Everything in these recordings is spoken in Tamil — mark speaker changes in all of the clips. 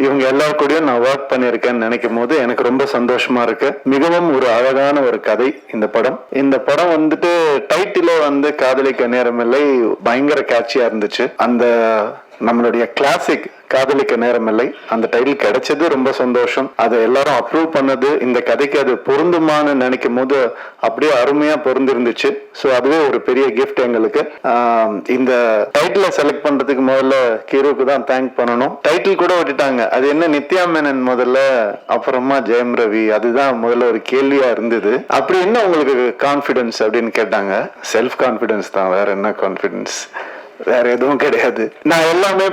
Speaker 1: இவங்க எல்லாரும் கூடயும் நான் ஒர்க் பண்ணியிருக்கேன்னு நினைக்கும் போது எனக்கு ரொம்ப சந்தோஷமா இருக்கு. மிகவும் ஒரு அழகான ஒரு கதை இந்த படம் வந்துட்டு டைட்டிலே வந்து காதலிக்க நேரமில்லை பயங்கர கேட்சியா இருந்துச்சு. அந்த நம்மளுடைய கிளாசிக் காதலிக்க நேரமில்லை அந்த டைட்டில் கிடைச்சது ரொம்ப சந்தோஷம். அதை எல்லாரும் அப்ரூவ் பண்ணது, இந்த கதைக்கு அது பொருந்துமான்னு நினைக்கும் போது அப்படியே அருமையா பொருந்திருந்துச்சு. ஸோ அதுவே ஒரு பெரிய கிஃப்ட் எங்களுக்கு. இந்த டைட்டிலை செலக்ட் பண்றதுக்கு முதல்ல கீரோக்கு தான் தேங்க் பண்ணணும். டைட்டில் கூட விட்டுட்டாங்க, அது என்ன நித்யா மேனன் முதல்ல, அப்புறமா ஜெயம் ரவி, அதுதான் முதல்ல ஒரு கேள்வியா இருந்தது. அப்படி என்ன உங்களுக்கு கான்பிடன்ஸ் அப்படின்னு கேட்டாங்க. செல்ஃப் கான்பிடன்ஸ் தான், வேற என்ன கான்பிடன்ஸ், வேற எதுவும் கிடையாது. நான் எல்லாமே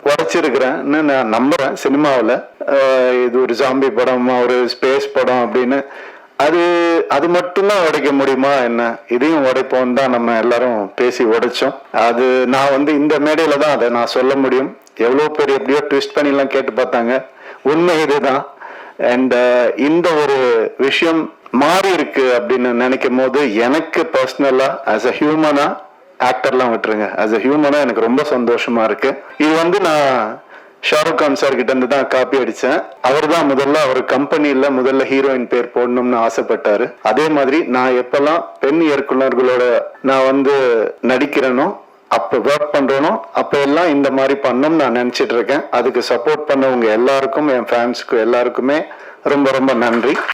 Speaker 1: உடைச்சிருக்கிறேன்னு நான் நம்புறேன். சினிமாவில் இது ஒரு ஜாம்பி படம், ஒரு ஸ்பேஸ் படம் அப்படின்னு அது மட்டும்தான் உடைக்க முடியுமா என்ன, இதையும் உடைப்போம் தான் நம்ம எல்லாரும் பேசி உடைச்சோம். அது நான் வந்து இந்த மேடையில தான் அதை நான் சொல்ல முடியும். எவ்வளோ பேர் எப்படியோ ட்விஸ்ட் பண்ணிலாம் கேட்டு பார்த்தாங்க, உண்மை இதுதான். அண்ட் இந்த ஒரு விஷயம் மாறி இருக்கு அப்படின்னு நினைக்கும் போது எனக்கு பர்சனலா ஆஸ் அ ஹியூமனா, ஆக்டர்லாம் விட்டுருங்க, ஆஸ் அ ஹியூமனா எனக்கு ரொம்ப சந்தோஷமா இருக்கு. இது வந்து நான் ஷாருக் கான் சார் கிட்ட இருந்து தான் காப்பி அடிச்சேன். அவர் தான் முதல்ல அவர் கம்பெனியில முதல்ல ஹீரோயின் பேர் போடணும்னு ஆசைப்பட்டாரு. அதே மாதிரி நான் எப்பெல்லாம் பெண் இயக்குநர்களோட நான் வந்து நடிக்கிறேனோ, அப்ப ஒர்க் பண்றேனோ, அப்ப எல்லாம் இந்த மாதிரி பண்ணணும்னு நான் நினைச்சிட்டு இருக்கேன். அதுக்கு சப்போர்ட் பண்ணவங்க எல்லாருக்கும், என் ஃபேன்ஸுக்கு எல்லாருக்குமே ரொம்ப ரொம்ப நன்றி.